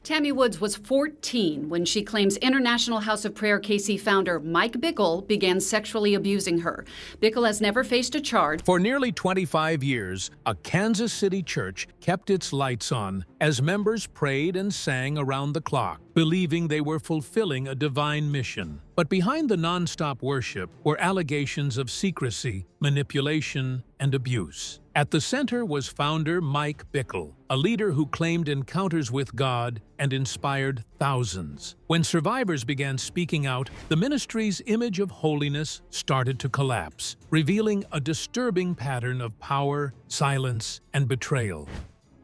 Tammy Woods was 14 when she claims International House of Prayer KC founder Mike Bickle began sexually abusing her. Bickle has never faced a charge. For nearly 25 years, a Kansas City church kept its lights on as members prayed and sang around the clock, believing they were fulfilling a divine mission. But behind the nonstop worship were allegations of secrecy, manipulation, and abuse. At the center was founder Mike Bickle, a leader who claimed encounters with God and inspired thousands. When survivors began speaking out, the ministry's image of holiness started to collapse, revealing a disturbing pattern of power, silence, and betrayal.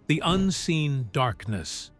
The unseen darkness.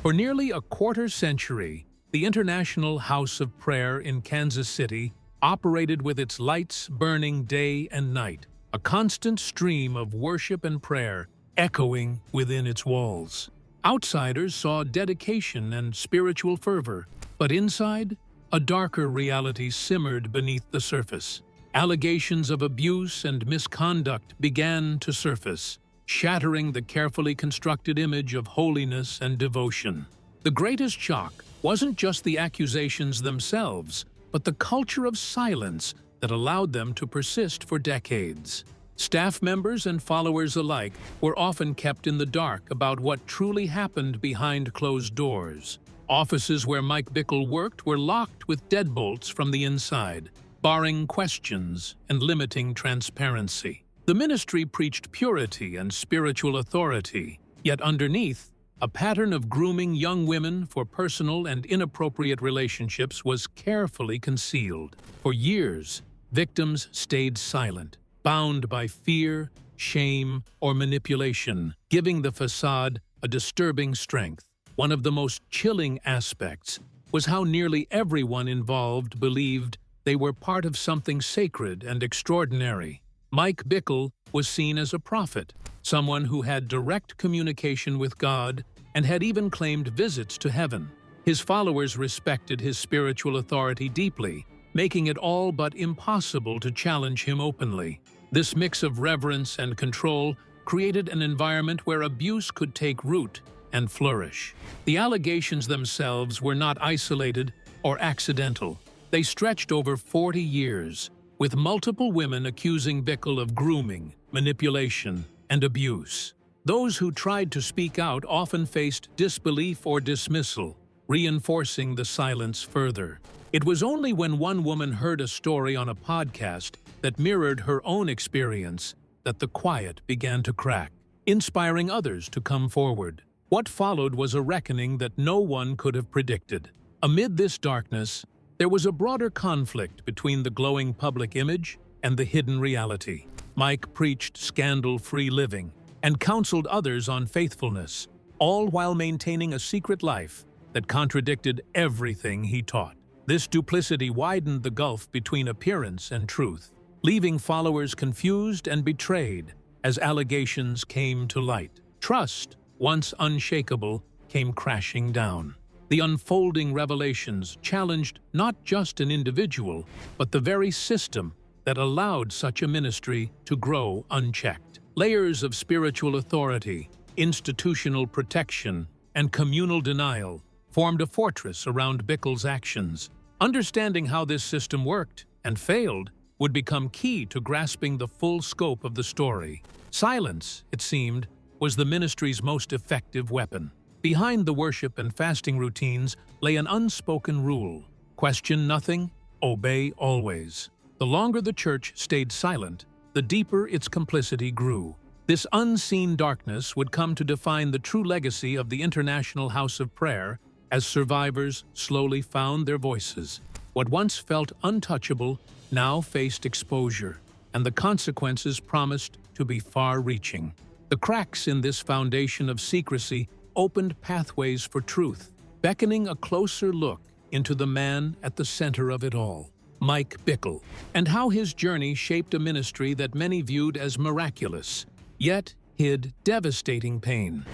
For nearly a quarter century, the International House of Prayer in Kansas City operated with its lights burning day and night, a constant stream of worship and prayer echoing within its walls. Outsiders saw dedication and spiritual fervor, but inside, a darker reality simmered beneath the surface. Allegations of abuse and misconduct began to surface, shattering the carefully constructed image of holiness and devotion. The greatest shock wasn't just the accusations themselves, but the culture of silence that allowed them to persist for decades. Staff members and followers alike were often kept in the dark about what truly happened behind closed doors. Offices where Mike Bickle worked were locked with deadbolts from the inside, barring questions and limiting transparency. The ministry preached purity and spiritual authority, yet underneath, a pattern of grooming young women for personal and inappropriate relationships was carefully concealed. For years, victims stayed silent, bound by fear, shame, or manipulation, giving the facade a disturbing strength. One of the most chilling aspects was how nearly everyone involved believed they were part of something sacred and extraordinary. Mike Bickle was seen as a prophet, someone who had direct communication with God and had even claimed visits to heaven. His followers respected his spiritual authority deeply, making it all but impossible to challenge him openly. This mix of reverence and control created an environment where abuse could take root and flourish. The allegations themselves were not isolated or accidental. They stretched over 40 years, with multiple women accusing Bickle of grooming, manipulation, and abuse. Those who tried to speak out often faced disbelief or dismissal, reinforcing the silence further. It was only when one woman heard a story on a podcast that mirrored her own experience that the quiet began to crack, inspiring others to come forward. What followed was a reckoning that no one could have predicted. Amid this darkness, there was a broader conflict between the glowing public image and the hidden reality. Mike preached scandal-free living and counseled others on faithfulness, all while maintaining a secret life that contradicted everything he taught. This duplicity widened the gulf between appearance and truth, leaving followers confused and betrayed as allegations came to light. Trust, once unshakable, came crashing down. The unfolding revelations challenged not just an individual, but the very system that allowed such a ministry to grow unchecked. Layers of spiritual authority, institutional protection, and communal denial formed a fortress around Bickle's actions. Understanding how this system worked and failed would become key to grasping the full scope of the story. Silence, it seemed, was the ministry's most effective weapon. Behind the worship and fasting routines lay an unspoken rule: question nothing, obey always. The longer the church stayed silent, the deeper its complicity grew. This unseen darkness would come to define the true legacy of the International House of Prayer as survivors slowly found their voices. What once felt untouchable now faced exposure, and the consequences promised to be far-reaching. The cracks in this foundation of secrecy opened pathways for truth, beckoning a closer look into the man at the center of it all, Mike Bickle, and how his journey shaped a ministry that many viewed as miraculous, yet hid devastating pain.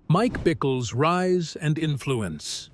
Mike Bickle's rise and influence.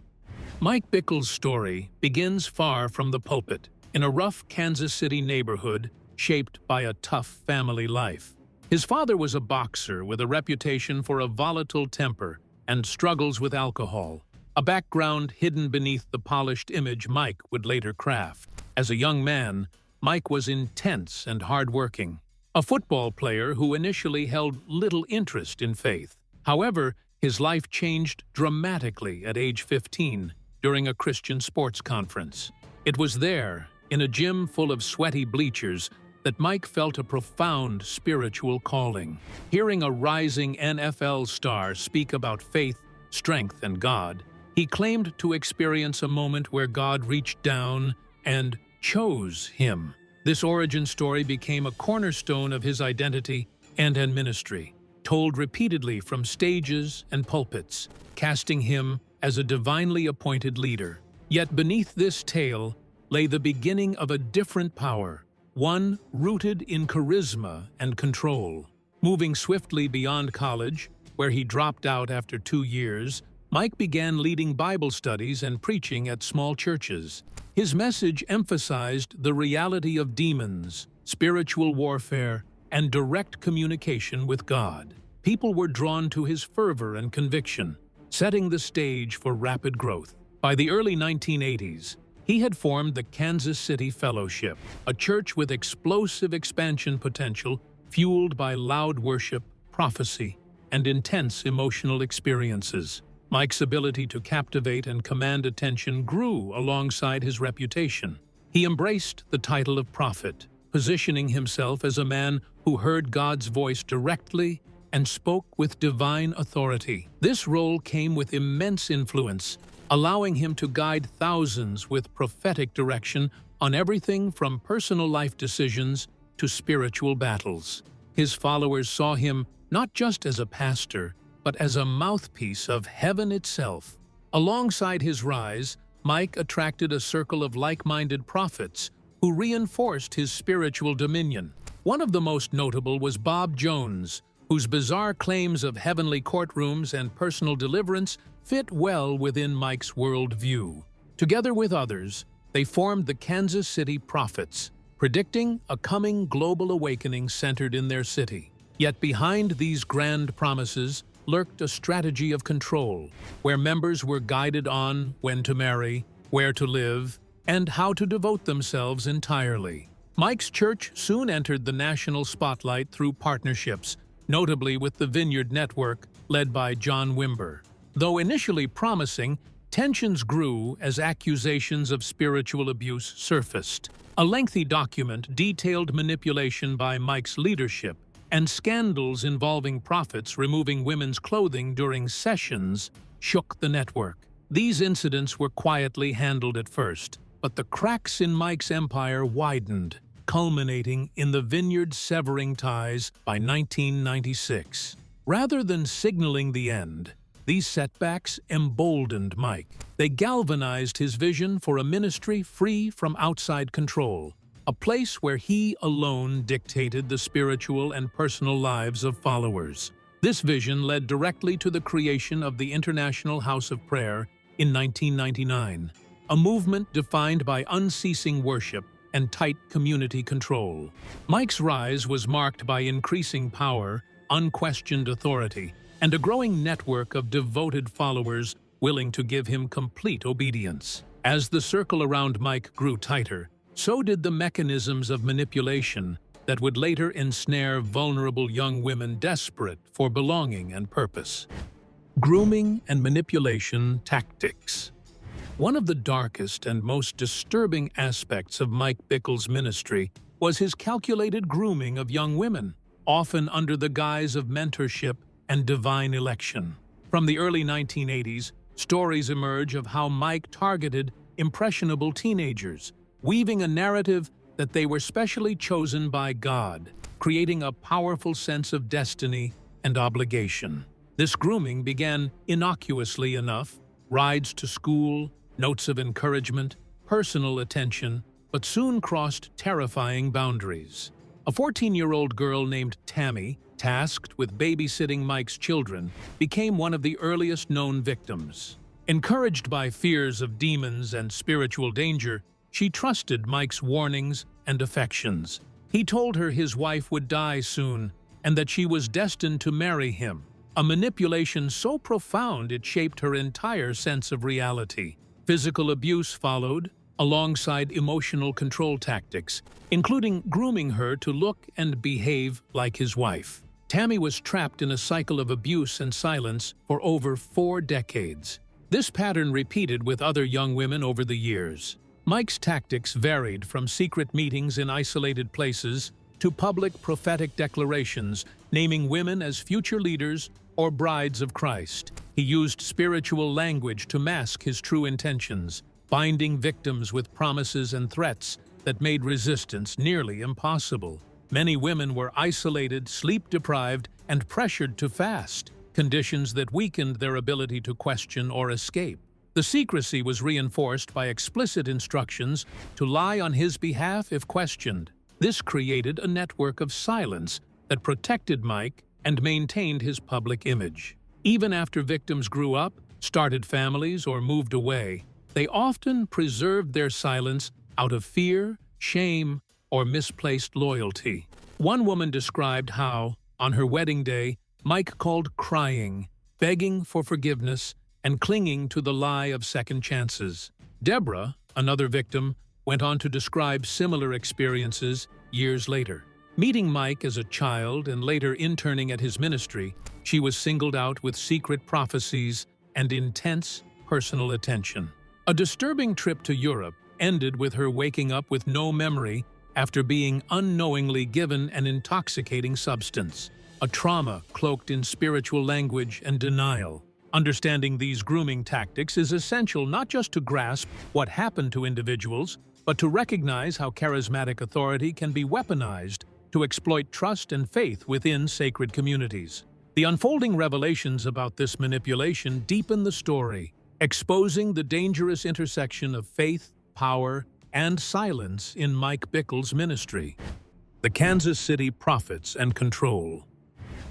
Mike Bickle's story begins far from the pulpit, in a rough Kansas City neighborhood shaped by a tough family life. His father was a boxer with a reputation for a volatile temper and struggles with alcohol. a background hidden beneath the polished image Mike would later craft. As a young man, Mike was intense and hardworking, a football player who initially held little interest in faith. However, his life changed dramatically at age 15 during a Christian sports conference. It was there, in a gym full of sweaty bleachers, that Mike felt a profound spiritual calling. Hearing a rising NFL star speak about faith, strength, and God, he claimed to experience a moment where God reached down and chose him. This origin story became a cornerstone of his identity and ministry, told repeatedly from stages and pulpits, casting him as a divinely appointed leader. Yet beneath this tale lay the beginning of a different power, one rooted in charisma and control. Moving swiftly beyond college, where he dropped out after 2 years, Mike began leading Bible studies and preaching at small churches. His message emphasized the reality of demons, spiritual warfare, and direct communication with God. People were drawn to his fervor and conviction, setting the stage for rapid growth. By the early 1980s, he had formed the Kansas City Fellowship, a church with explosive expansion potential fueled by loud worship, prophecy, and intense emotional experiences. Mike's ability to captivate and command attention grew alongside his reputation. He embraced the title of prophet, positioning himself as a man who heard God's voice directly and spoke with divine authority. This role came with immense influence, allowing him to guide thousands with prophetic direction on everything from personal life decisions to spiritual battles. His followers saw him not just as a pastor, but as a mouthpiece of heaven itself. Alongside his rise, Mike attracted a circle of like-minded prophets who reinforced his spiritual dominion. One of the most notable was Bob Jones, whose bizarre claims of heavenly courtrooms and personal deliverance fit well within Mike's worldview. Together with others, they formed the Kansas City Prophets, predicting a coming global awakening centered in their city. Yet behind these grand promises lurked a strategy of control, where members were guided on when to marry, where to live, and how to devote themselves entirely. Mike's church soon entered the national spotlight through partnerships, notably with the Vineyard Network, led by John Wimber. Though initially promising, tensions grew as accusations of spiritual abuse surfaced. A lengthy document detailed manipulation by Mike's leadership and scandals involving prophets removing women's clothing during sessions shook the network. These incidents were quietly handled at first, but the cracks in Mike's empire widened, culminating in the Vineyard severing ties by 1996. Rather than signaling the end, these setbacks emboldened Mike. They galvanized his vision for a ministry free from outside control, a place where he alone dictated the spiritual and personal lives of followers. This vision led directly to the creation of the International House of Prayer in 1999, a movement defined by unceasing worship and tight community control. Mike's rise was marked by increasing power, unquestioned authority, and a growing network of devoted followers willing to give him complete obedience. As the circle around Mike grew tighter, so did the mechanisms of manipulation that would later ensnare vulnerable young women desperate for belonging and purpose. Grooming and manipulation tactics. One of the darkest and most disturbing aspects of Mike Bickle's ministry was his calculated grooming of young women, often under the guise of mentorship and divine election. From the early 1980s, stories emerge of how Mike targeted impressionable teenagers, weaving a narrative that they were specially chosen by God, creating a powerful sense of destiny and obligation. This grooming began innocuously enough: rides to school, notes of encouragement, personal attention, but soon crossed terrifying boundaries. A 14-year-old girl named Tammy, tasked with babysitting Mike's children, became one of the earliest known victims. Encouraged by fears of demons and spiritual danger, she trusted Mike's warnings and affections. He told her his wife would die soon and that she was destined to marry him. a manipulation so profound it shaped her entire sense of reality. Physical abuse followed, alongside emotional control tactics, including grooming her to look and behave like his wife. Tammy was trapped in a cycle of abuse and silence for over 4 decades. This pattern repeated with other young women over the years. Mike's tactics varied from secret meetings in isolated places to public prophetic declarations naming women as future leaders or brides of Christ. He used spiritual language to mask his true intentions, binding victims with promises and threats that made resistance nearly impossible. Many women were isolated, sleep-deprived, and pressured to fast, conditions that weakened their ability to question or escape. The secrecy was reinforced by explicit instructions to lie on his behalf if questioned. This created a network of silence that protected Mike and maintained his public image. Even after victims grew up, started families, or moved away, they often preserved their silence out of fear, shame, or misplaced loyalty. One woman described how, on her wedding day, Mike called crying, begging for forgiveness, and clinging to the lie of second chances. Deborah, another victim, went on to describe similar experiences years later. Meeting Mike as a child and later interning at his ministry, she was singled out with secret prophecies and intense personal attention. A disturbing trip to Europe ended with her waking up with no memory after being unknowingly given an intoxicating substance, a trauma cloaked in spiritual language and denial. Understanding these grooming tactics is essential not just to grasp what happened to individuals, but to recognize how charismatic authority can be weaponized to exploit trust and faith within sacred communities. The unfolding revelations about this manipulation deepen the story, exposing the dangerous intersection of faith, power, and silence in Mike Bickle's ministry. The Kansas City Prophets and Control.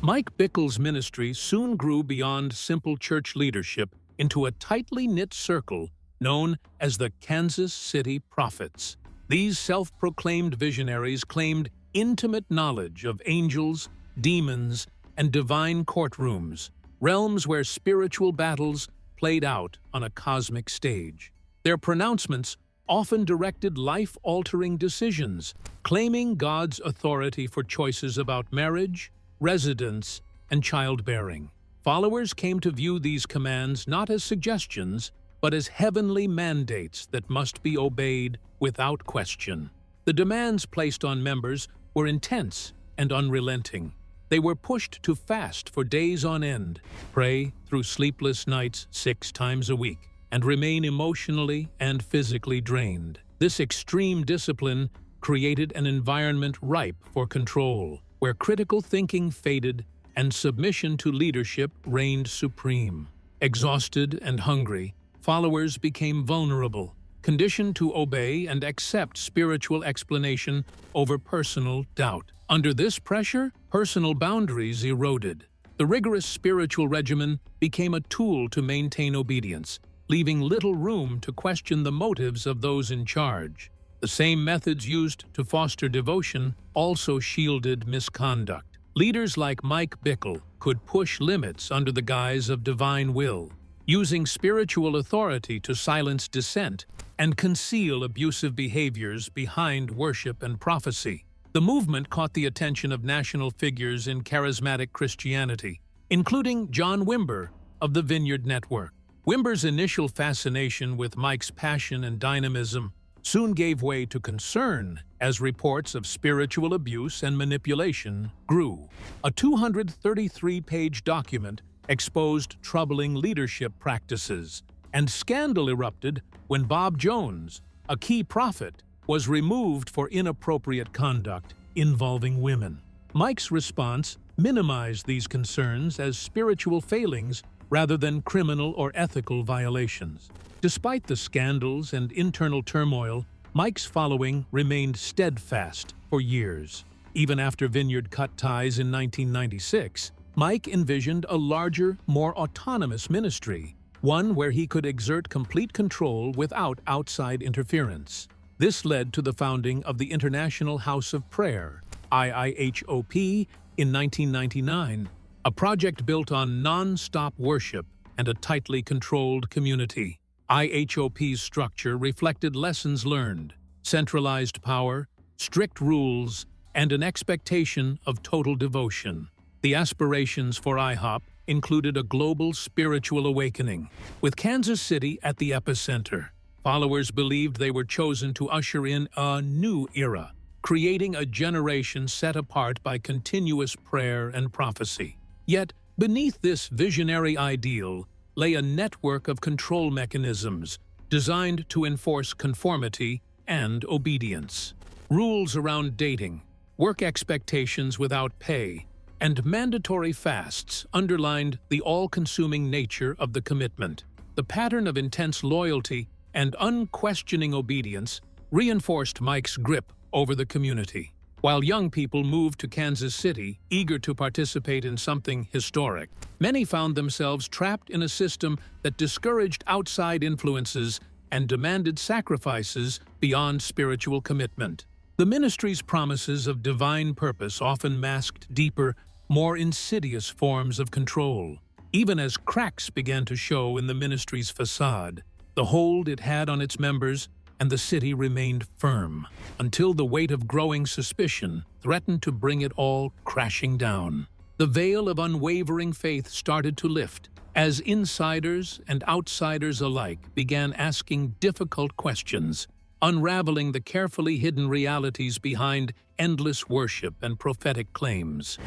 Mike Bickle's ministry soon grew beyond simple church leadership into a tightly knit circle known as the Kansas City Prophets. These self-proclaimed visionaries claimed intimate knowledge of angels, demons, and divine courtrooms, realms where spiritual battles played out on a cosmic stage. Their pronouncements often directed life-altering decisions, claiming God's authority for choices about marriage, residence, and childbearing. Followers came to view these commands not as suggestions, but as heavenly mandates that must be obeyed without question. The demands placed on members were intense and unrelenting. They were pushed to fast for days on end, pray through sleepless nights 6 times a week, and remain emotionally and physically drained. This extreme discipline created an environment ripe for control, where critical thinking faded and submission to leadership reigned supreme. Exhausted and hungry, followers became vulnerable, conditioned to obey and accept spiritual explanation over personal doubt. Under this pressure, personal boundaries eroded. The rigorous spiritual regimen became a tool to maintain obedience, leaving little room to question the motives of those in charge. The same methods used to foster devotion also shielded misconduct. Leaders like Mike Bickle could push limits under the guise of divine will, using spiritual authority to silence dissent and conceal abusive behaviors behind worship and prophecy. The movement caught the attention of national figures in charismatic Christianity, including John Wimber of the Vineyard Network. Wimber's initial fascination with Mike's passion and dynamism soon gave way to concern as reports of spiritual abuse and manipulation grew. A 233-page document exposed troubling leadership practices, and scandal erupted when Bob Jones, a key prophet, was removed for inappropriate conduct involving women. Mike's response minimized these concerns as spiritual failings rather than criminal or ethical violations. Despite the scandals and internal turmoil, Mike's following remained steadfast for years. Even after Vineyard cut ties in 1996, Mike envisioned a larger, more autonomous ministry, one where he could exert complete control without outside interference. This led to the founding of the International House of Prayer, IIHOP, in 1999, a project built on nonstop worship and a tightly controlled community. IHOP's structure reflected lessons learned: centralized power, strict rules, and an expectation of total devotion. The aspirations for IHOP included a global spiritual awakening, with Kansas City at the epicenter. Followers believed they were chosen to usher in a new era, creating a generation set apart by continuous prayer and prophecy. Yet, beneath this visionary ideal lay a network of control mechanisms designed to enforce conformity and obedience. Rules around dating, work expectations without pay, and mandatory fasts underlined the all-consuming nature of the commitment. The pattern of intense loyalty and unquestioning obedience reinforced Mike's grip over the community. While young people moved to Kansas City, eager to participate in something historic, many found themselves trapped in a system that discouraged outside influences and demanded sacrifices beyond spiritual commitment. The ministry's promises of divine purpose often masked deeper, more insidious forms of control. Even as cracks began to show in the ministry's facade, the hold it had on its members and the city remained firm, until the weight of growing suspicion threatened to bring it all crashing down. The veil of unwavering faith started to lift, as insiders and outsiders alike began asking difficult questions, unraveling the carefully hidden realities behind endless worship and prophetic claims.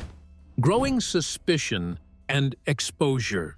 Growing suspicion and exposure.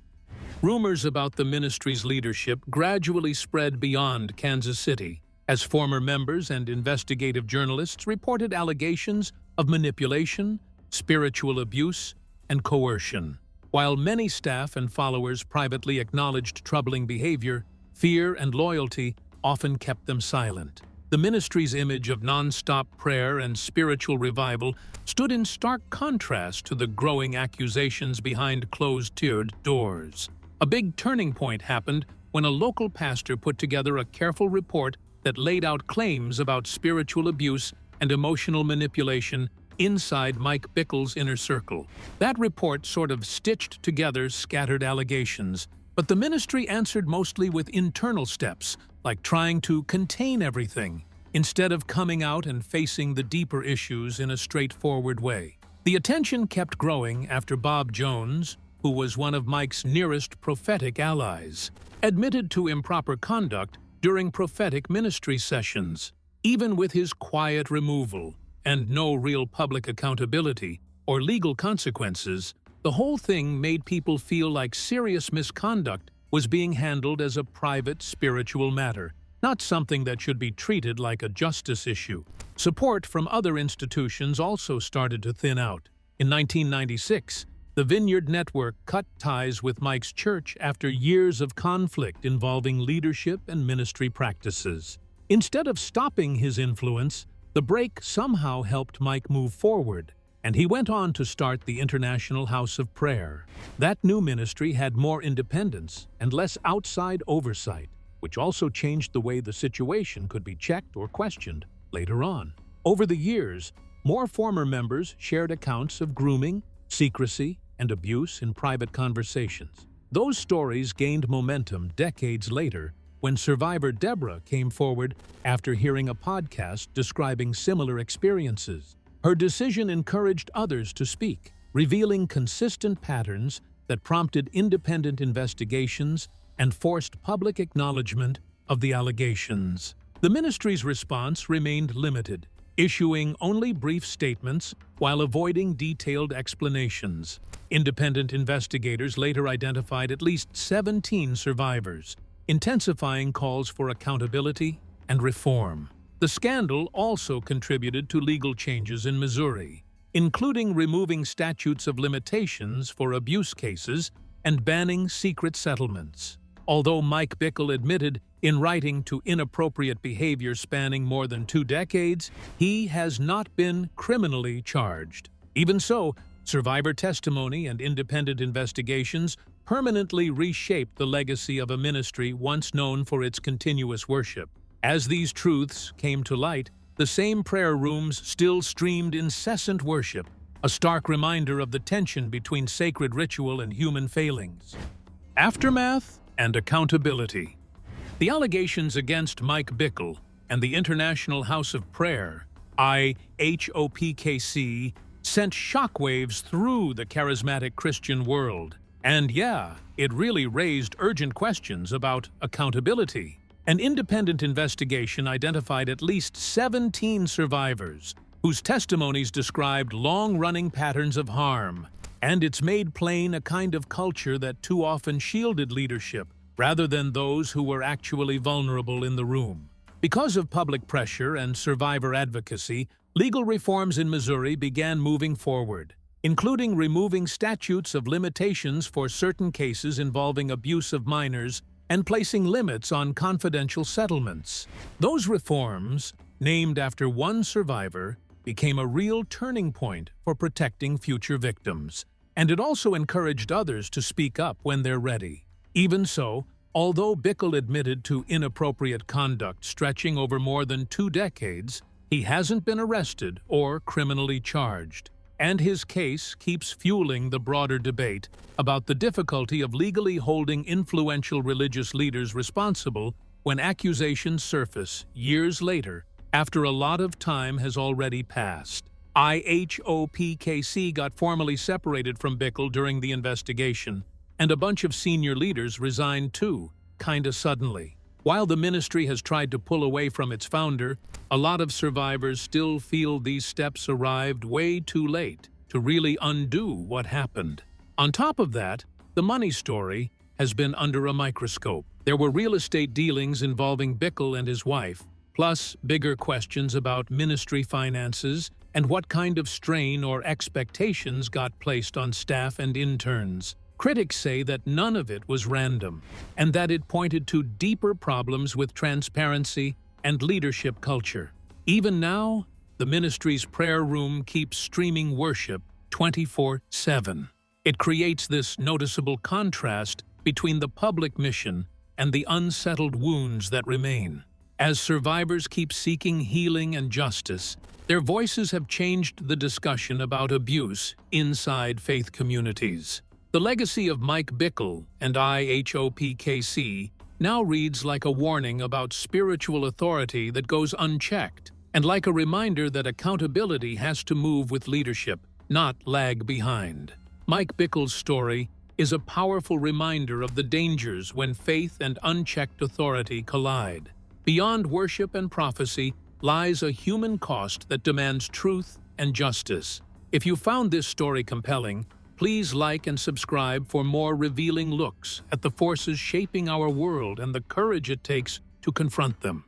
Rumors about the ministry's leadership gradually spread beyond Kansas City, as former members and investigative journalists reported allegations of manipulation, spiritual abuse, and coercion. While many staff and followers privately acknowledged troubling behavior, fear and loyalty often kept them silent. The ministry's image of nonstop prayer and spiritual revival stood in stark contrast to the growing accusations behind closed-tiered doors. A big turning point happened when a local pastor put together a careful report that laid out claims about spiritual abuse and emotional manipulation inside Mike Bickle's inner circle. That report sort of stitched together scattered allegations, but the ministry answered mostly with internal steps, like trying to contain everything, instead of coming out and facing the deeper issues in a straightforward way. The attention kept growing after Bob Jones, who was one of Mike's nearest prophetic allies, admitted to improper conduct during prophetic ministry sessions. Even with his quiet removal and no real public accountability or legal consequences, the whole thing made people feel like serious misconduct was being handled as a private spiritual matter, not something that should be treated like a justice issue. Support from other institutions also started to thin out. In 1996, the Vineyard Network cut ties with Mike's church after years of conflict involving leadership and ministry practices. Instead of stopping his influence, the break somehow helped Mike move forward, and he went on to start the International House of Prayer. That new ministry had more independence and less outside oversight, which also changed the way the situation could be checked or questioned later on. Over the years, more former members shared accounts of grooming, secrecy, and abuse in private conversations. Those stories gained momentum decades later when survivor Deborah came forward after hearing a podcast describing similar experiences. Her decision encouraged others to speak, revealing consistent patterns that prompted independent investigations and forced public acknowledgement of the allegations. The ministry's response remained limited, issuing only brief statements while avoiding detailed explanations. Independent investigators later identified at least 17 survivors, intensifying calls for accountability and reform. The scandal also contributed to legal changes in Missouri, including removing statutes of limitations for abuse cases and banning secret settlements. Although Mike Bickle admitted in writing to inappropriate behavior spanning more than 2 decades, he has not been criminally charged. Even so, survivor testimony and independent investigations permanently reshaped the legacy of a ministry once known for its continuous worship. As these truths came to light, the same prayer rooms still streamed incessant worship, a stark reminder of the tension between sacred ritual and human failings. Aftermath and accountability. The allegations against Mike Bickle and the International House of Prayer, IHOPKC, sent shockwaves through the charismatic Christian world. And yeah, it really raised urgent questions about accountability. An independent investigation identified at least 17 survivors, whose testimonies described long-running patterns of harm, and it's made plain a kind of culture that too often shielded leadership rather than those who were actually vulnerable in the room. Because of public pressure and survivor advocacy, legal reforms in Missouri began moving forward, including removing statutes of limitations for certain cases involving abuse of minors and placing limits on confidential settlements. Those reforms, named after one survivor, became a real turning point for protecting future victims, and it also encouraged others to speak up when they're ready. Even so, although Bickle admitted to inappropriate conduct stretching over more than 2 decades, he hasn't been arrested or criminally charged, and his case keeps fueling the broader debate about the difficulty of legally holding influential religious leaders responsible when accusations surface years later after a lot of time has already passed. IHOPKC got formally separated from Bickle during the investigation, and a bunch of senior leaders resigned too, kinda suddenly. While the ministry has tried to pull away from its founder, a lot of survivors still feel these steps arrived way too late to really undo what happened. On top of that, the money story has been under a microscope. There were real estate dealings involving Bickle and his wife, plus bigger questions about ministry finances and what kind of strain or expectations got placed on staff and interns. Critics say that none of it was random, and that it pointed to deeper problems with transparency and leadership culture. Even now, the ministry's prayer room keeps streaming worship 24/7. It creates this noticeable contrast between the public mission and the unsettled wounds that remain. As survivors keep seeking healing and justice, their voices have changed the discussion about abuse inside faith communities. The legacy of Mike Bickle and IHOPKC now reads like a warning about spiritual authority that goes unchecked, and like a reminder that accountability has to move with leadership, not lag behind. Mike Bickle's story is a powerful reminder of the dangers when faith and unchecked authority collide. Beyond worship and prophecy lies a human cost that demands truth and justice. If you found this story compelling, please like and subscribe for more revealing looks at the forces shaping our world and the courage it takes to confront them.